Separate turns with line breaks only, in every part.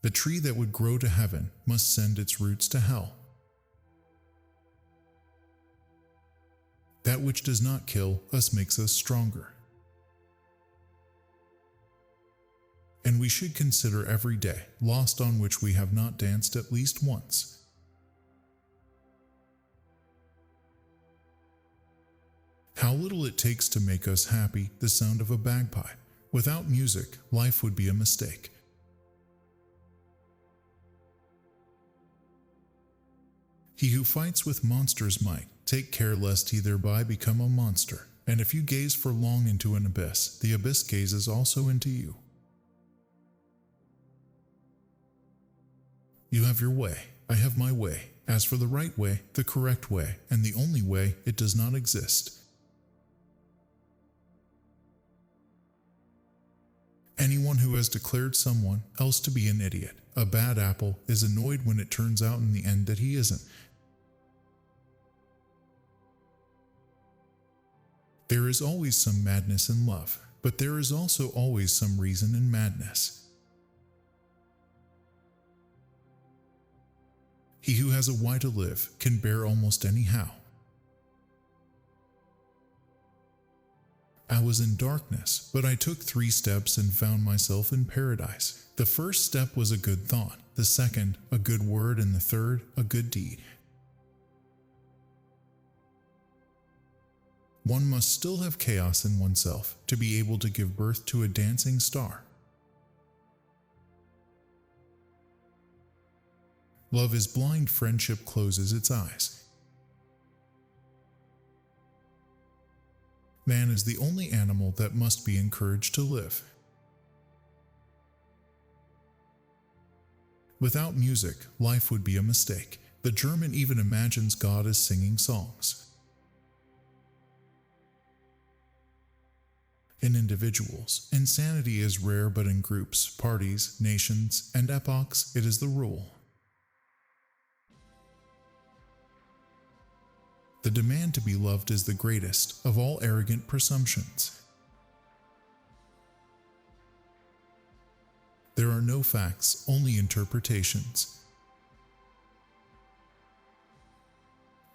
The tree that would grow to heaven must send its roots to hell. That which does not kill us makes us stronger. And we should consider every day lost on which we have not danced at least once. How little it takes to make us happy, the sound of a bagpipe. Without music, life would be a mistake. He who fights with monsters might take care lest he thereby become a monster. And if you gaze for long into an abyss, the abyss gazes also into you. You have your way, I have my way. As for the right way, the correct way, and the only way, it does not exist. Anyone who has declared someone else to be an idiot, a bad apple, is annoyed when it turns out in the end that he isn't. There is always some madness in love, but there is also always some reason in madness. He who has a why to live can bear almost any how. I was in darkness, but I took 3 steps and found myself in paradise. The first step was a good thought, the second, a good word, and the third, a good deed. One must still have chaos in oneself to be able to give birth to a dancing star. Love is blind, friendship closes its eyes. Man is the only animal that must be encouraged to live. Without music, life would be a mistake. The German even imagines God as singing songs. In individuals, insanity is rare, but in groups, parties, nations, and epochs, it is the rule. The demand to be loved is the greatest of all arrogant presumptions. There are no facts, only interpretations.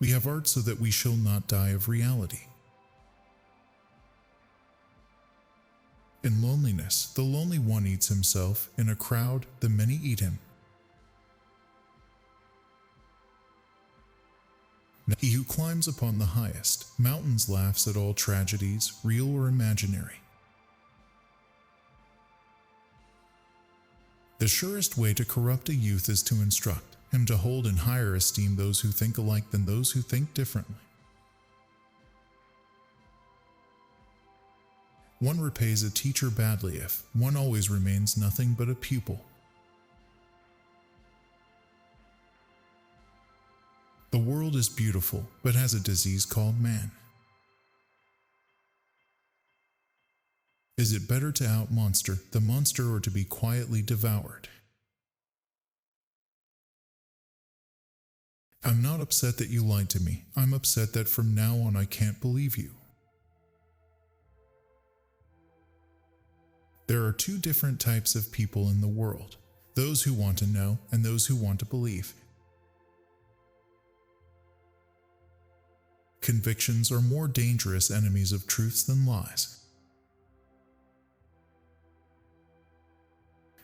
We have art so that we shall not die of reality. In loneliness, the lonely one eats himself. In a crowd, the many eat him. He who climbs upon the highest mountains laughs at all tragedies, real or imaginary. The surest way to corrupt a youth is to instruct him to hold in higher esteem those who think alike than those who think differently. One repays a teacher badly if one always remains nothing but a pupil. The world is beautiful, but has a disease called man. Is it better to out-monster the monster or to be quietly devoured? I'm not upset that you lied to me. I'm upset that from now on I can't believe you. There are 2 different types of people in the world, those who want to know and those who want to believe. Convictions are more dangerous enemies of truths than lies.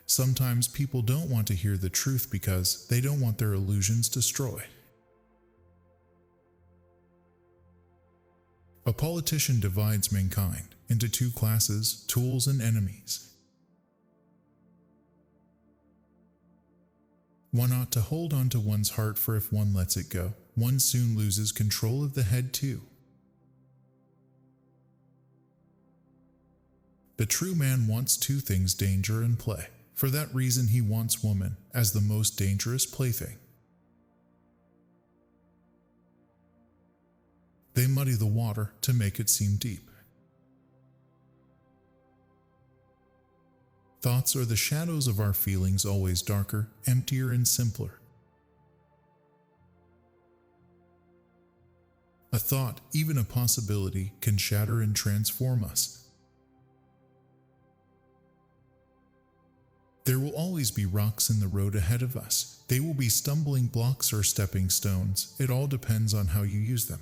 Sometimes people don't want to hear the truth because they don't want their illusions destroyed. A politician divides mankind into 2 classes, tools and enemies. One ought to hold on to one's heart, for if one lets it go, one soon loses control of the head too. The true man wants 2 things, danger and play. For that reason he wants woman as the most dangerous plaything. They muddy the water to make it seem deep. Thoughts are the shadows of our feelings, always darker, emptier, and simpler. A thought, even a possibility, can shatter and transform us. There will always be rocks in the road ahead of us. They will be stumbling blocks or stepping stones. It all depends on how you use them.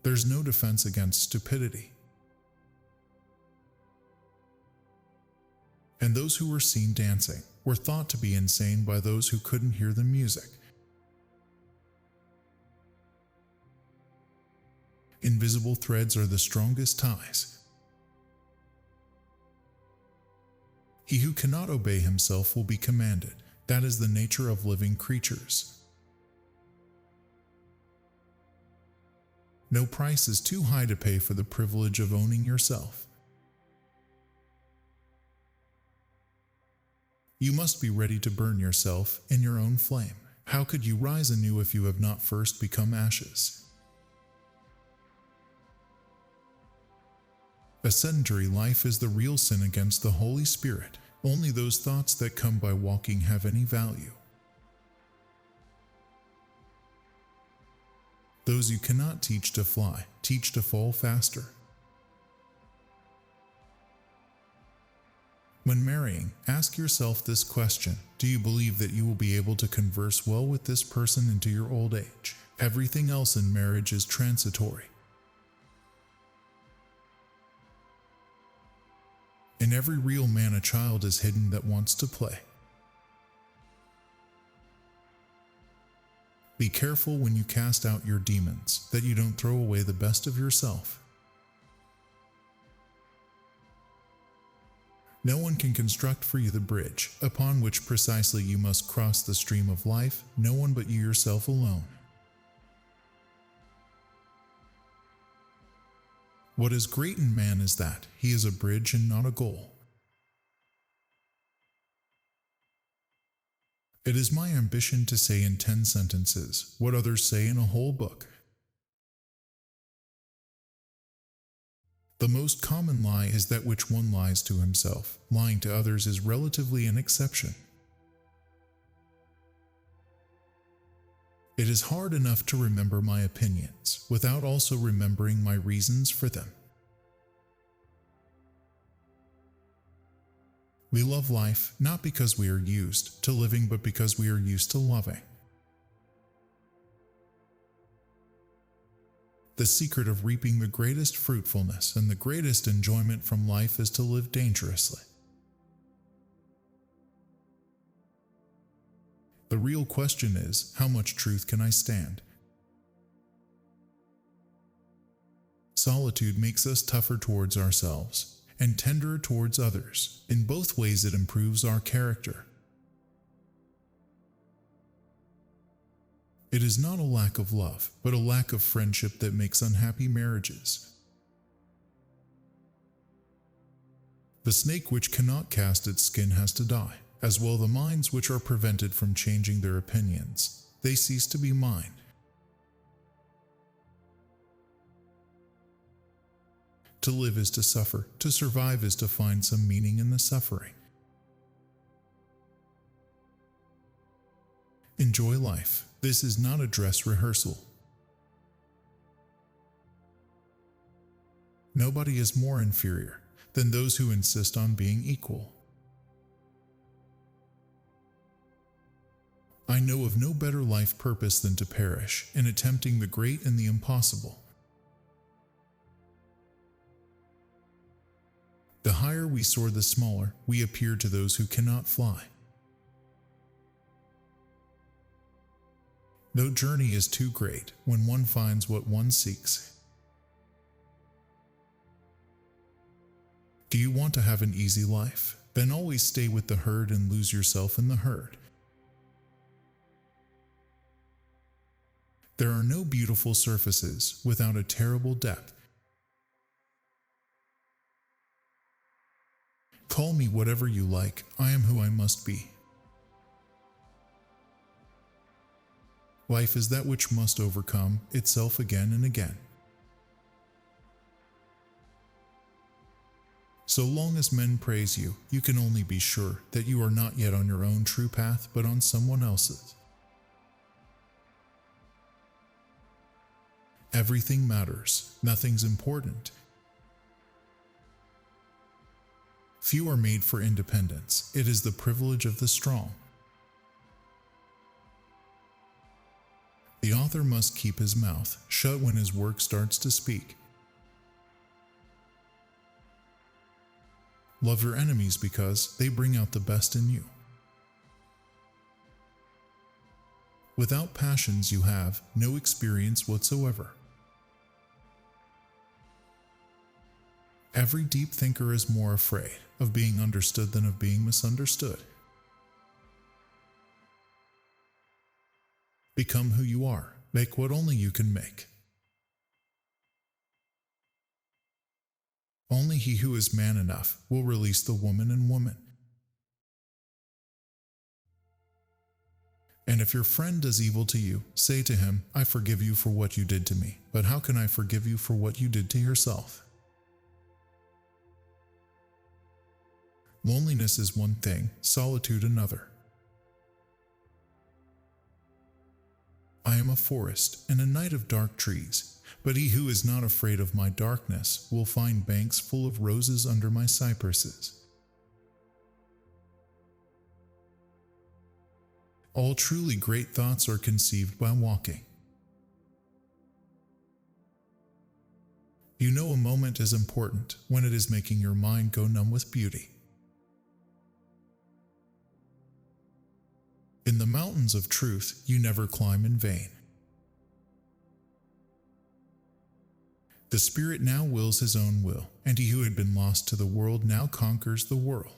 There's no defense against stupidity. And those who were seen dancing were thought to be insane by those who couldn't hear the music. Invisible threads are the strongest ties. He who cannot obey himself will be commanded. That is the nature of living creatures. No price is too high to pay for the privilege of owning yourself. You must be ready to burn yourself in your own flame. How could you rise anew if you have not first become ashes? A sedentary life is the real sin against the Holy Spirit. Only those thoughts that come by walking have any value. Those you cannot teach to fly, teach to fall faster. When marrying, ask yourself this question: do you believe that you will be able to converse well with this person into your old age? Everything else in marriage is transitory. In every real man, a child is hidden that wants to play. Be careful when you cast out your demons, that you don't throw away the best of yourself. No one can construct for you the bridge upon which precisely you must cross the stream of life, no one but you yourself alone. What is great in man is that he is a bridge and not a goal. It is my ambition to say in 10 sentences what others say in a whole book. The most common lie is that which one lies to himself. Lying to others is relatively an exception. It is hard enough to remember my opinions without also remembering my reasons for them. We love life not because we are used to living, but because we are used to loving. The secret of reaping the greatest fruitfulness and the greatest enjoyment from life is to live dangerously. The real question is, how much truth can I stand? Solitude makes us tougher towards ourselves and tenderer towards others. In both ways it improves our character. It is not a lack of love, but a lack of friendship that makes unhappy marriages. The snake which cannot cast its skin has to die. As well the minds which are prevented from changing their opinions, they cease to be mine. To live is to suffer, to survive is to find some meaning in the suffering. Enjoy life. This is not a dress rehearsal. Nobody is more inferior than those who insist on being equal. I know of no better life purpose than to perish in attempting the great and the impossible. The higher we soar, the smaller we appear to those who cannot fly. No journey is too great when one finds what one seeks. Do you want to have an easy life? Then always stay with the herd and lose yourself in the herd. There are no beautiful surfaces without a terrible depth. Call me whatever you like, I am who I must be. Life is that which must overcome itself again and again. So long as men praise you, you can only be sure that you are not yet on your own true path, but on someone else's. Everything matters, nothing's important. Few are made for independence. It is the privilege of the strong. The author must keep his mouth shut when his work starts to speak. Love your enemies because they bring out the best in you. Without passions, you have no experience whatsoever. Every deep thinker is more afraid of being understood than of being misunderstood. Become who you are. Make what only you can make. Only he who is man enough will release the woman in woman. And if your friend does evil to you, say to him, I forgive you for what you did to me, but how can I forgive you for what you did to yourself? Loneliness is one thing, solitude another. I am a forest and a night of dark trees, but he who is not afraid of my darkness will find banks full of roses under my cypresses. All truly great thoughts are conceived by walking. You know a moment is important when it is making your mind go numb with beauty. In the mountains of truth, you never climb in vain. The Spirit now wills his own will, and he who had been lost to the world now conquers the world.